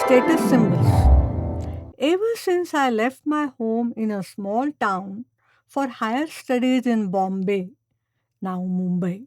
Status symbols. Ever since I left my home in a small town for higher studies in Bombay, now Mumbai,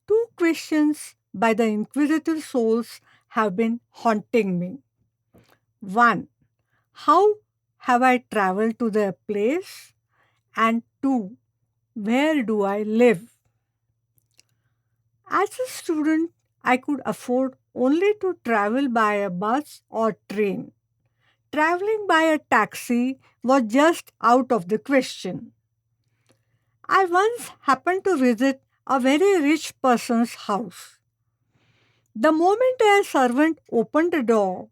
two questions by the inquisitive souls have been haunting me. One, how have I traveled to their place? And two, where do I live? As a student, I could afford only to travel by a bus or train. Traveling by a taxi was just out of the question. I once happened to visit a very rich person's house. The moment a servant opened the door,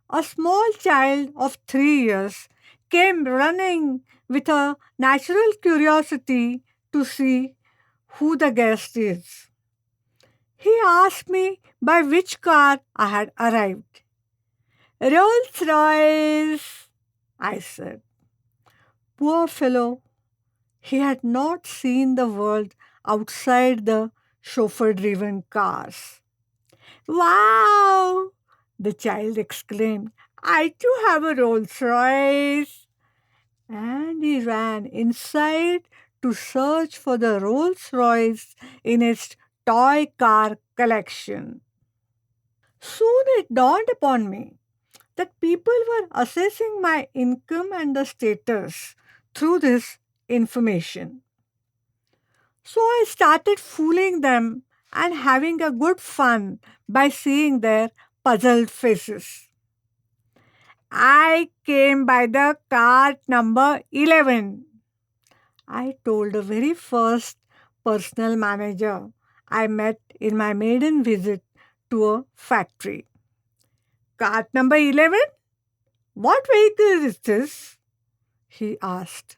a small child of 3 years came running with a natural curiosity to see who the guest is. He asked me by which car I had arrived. Rolls Royce, I said. Poor fellow, he had not seen the world outside the chauffeur driven cars. Wow! The child exclaimed. I too have a Rolls Royce. And he ran inside to search for the Rolls Royce in his toy car collection. Soon it dawned upon me that people were assessing my income and the status through this information. So I started fooling them and having a good fun by seeing their puzzled faces. I came by the cart number 11. I told the very first personal manager I met in my maiden visit to a factory. Cart number 11? What vehicle is this? He asked.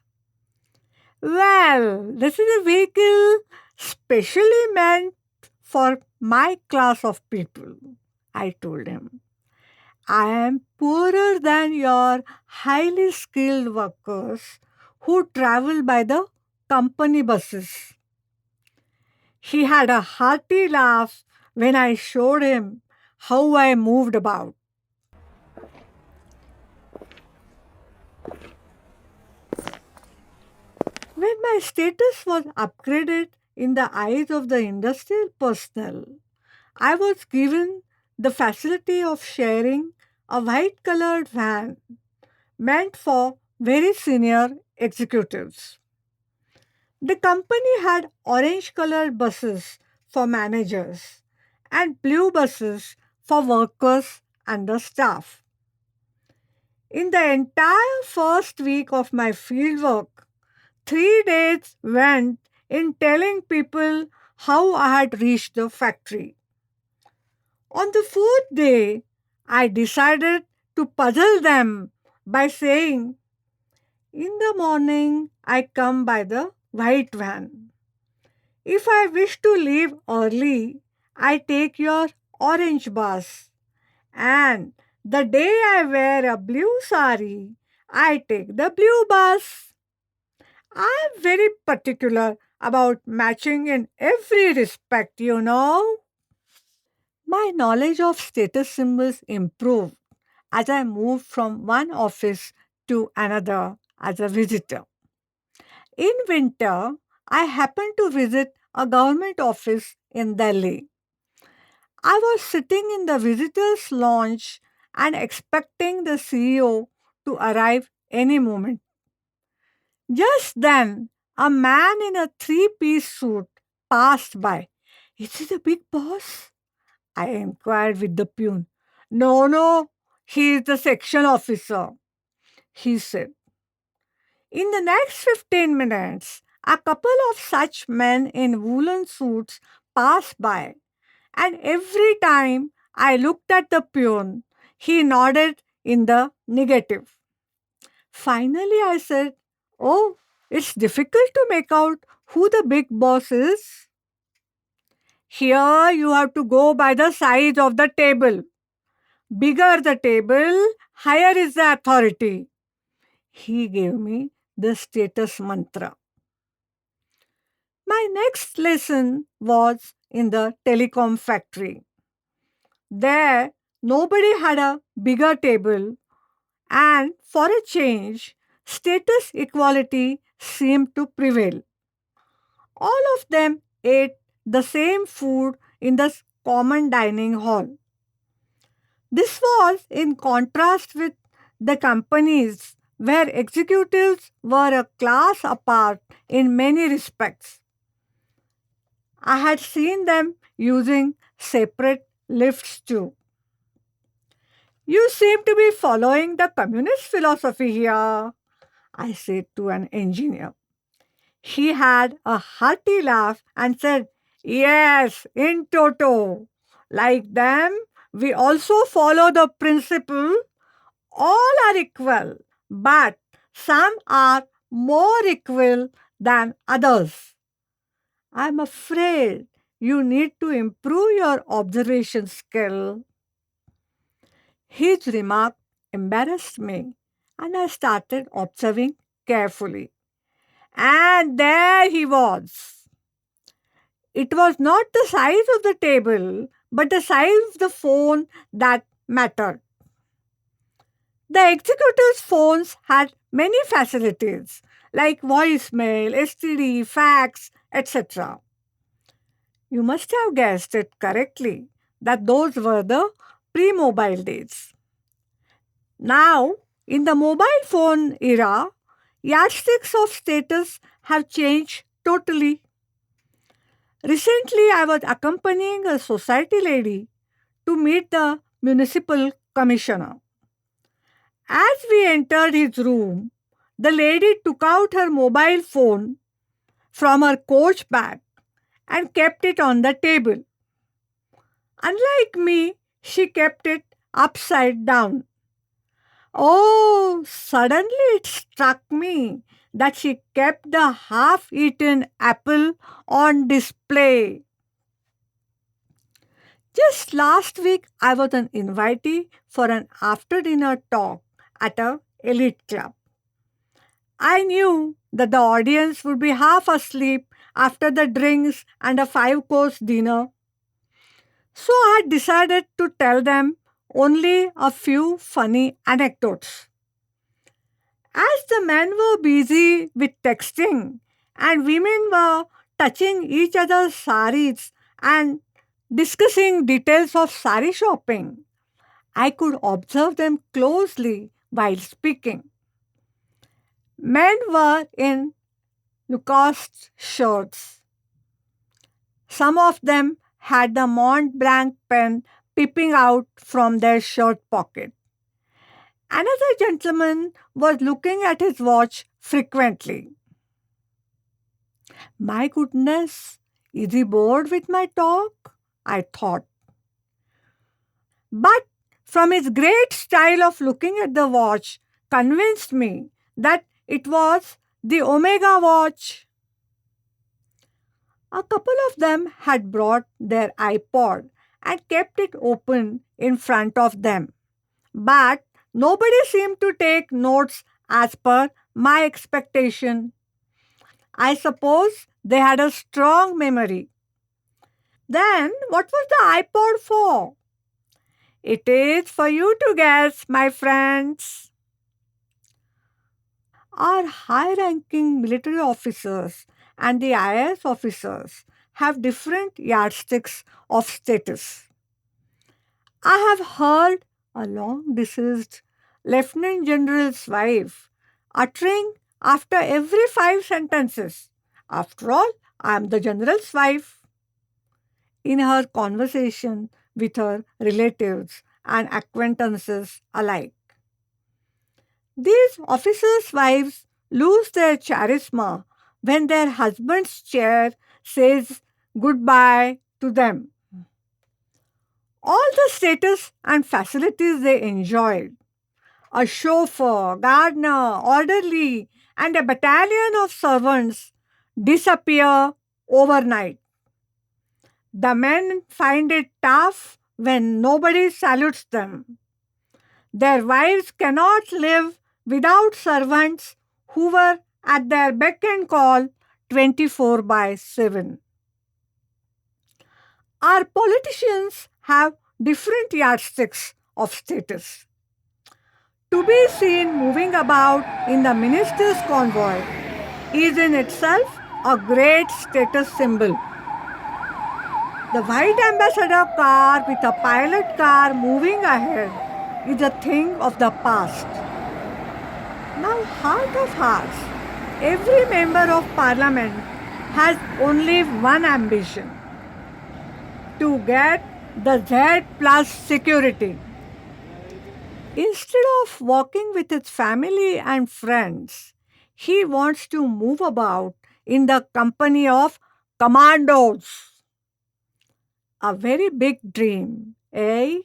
Well, this is a vehicle specially meant for my class of people, I told him. I am poorer than your highly skilled workers who travel by the company buses. He had a hearty laugh when I showed him how I moved about. When my status was upgraded in the eyes of the industrial personnel, I was given the facility of sharing a white colored van meant for very senior executives. The company had orange colored buses for managers and blue buses for workers and the staff. In the entire first week of my fieldwork, 3 days went in telling people how I had reached the factory. On the fourth day, I decided to puzzle them by saying, in the morning, I come by the white van. If I wish to leave early, I take your orange bus. And the day I wear a blue sari, I take the blue bus. I am very particular about matching in every respect, you know. My knowledge of status symbols improved as I moved from one office to another as a visitor. In winter, I happened to visit a government office in Delhi. I was sitting in the visitors' lounge and expecting the CEO to arrive any moment. Just then, a man in a three-piece suit passed by. Is he the big boss? I inquired with the peon. No, no, he is the section officer, he said. In the next 15 minutes, a couple of such men in woolen suits passed by, and every time I looked at the peon, he nodded in the negative. Finally, I said, oh, it's difficult to make out who the big boss is. Here you have to go by the size of the table. Bigger the table, higher is the authority. He gave me the status mantra. My next lesson was in the telecom factory. There, Nobody had a bigger table, and for a change, status equality seemed to prevail. All of them ate the same food in the common dining hall. This was in contrast with the companies where executives were a class apart in many respects. I had seen them using separate lifts too. You seem to be following the communist philosophy here, I said to an engineer. He had a hearty laugh and said, "Yes, in toto. Like them, we also follow the principle all are equal, but some are more equal than others. I'm afraid you need to improve your observation skill." His remark embarrassed me, and I started observing carefully. And there he was. It was not the size of the table, but the size of the phone that mattered. The executive's phones had many facilities like voicemail, STD, fax, etc. You must have guessed it correctly that those were the pre mobile days. Now, in the mobile phone era, yardsticks of status have changed totally. Recently, I was accompanying a society lady to meet the municipal commissioner. As we entered his room, the lady took out her mobile phone from her coach bag and kept it on the table. Unlike me, she kept it upside down. Oh, suddenly it struck me that she kept the half eaten apple on display. Just last week, I was an invitee for an after dinner talk at a elite club. I knew that the audience would be half asleep after the drinks and a five-course dinner, so I had decided to tell them only a few funny anecdotes. As the men were busy with texting and women were touching each other's saris and discussing details of sari shopping, I could observe them closely while speaking. Men were in Lacoste shirts. Some of them had the Mont Blanc pen peeping out from their shirt pocket. Another gentleman was looking at his watch frequently. My goodness, is he bored with my talk? I thought. But from his great style of looking at the watch, convinced me that it was the Omega watch. A couple of them had brought their iPod and kept it open in front of them. But nobody seemed to take notes as per my expectation. I suppose they had a strong memory. Then, what was the iPod for? It is for you to guess, my friends. Our high ranking military officers and the IAS officers have different yardsticks of status. I have heard a long deceased Lieutenant General's wife uttering after every five sentences, "After all, I am the General's wife," in her conversation with her relatives and acquaintances alike. These officers' wives lose their charisma when their husband's chair says goodbye to them. All the status and facilities they enjoyed, a chauffeur, gardener, orderly, and a battalion of servants, disappear overnight. The men find it tough when nobody salutes them. Their wives cannot live without servants who were at their beck and call 24 by 7. Our politicians have different yardsticks of status. To be seen moving about in the minister's convoy is in itself a great status symbol. The white ambassador car with a pilot car moving ahead is a thing of the past. Now, heart of hearts, every member of parliament has only one ambition: to get the Z plus security. Instead of walking with his family and friends, he wants to move about in the company of commandos. A very big dream, eh?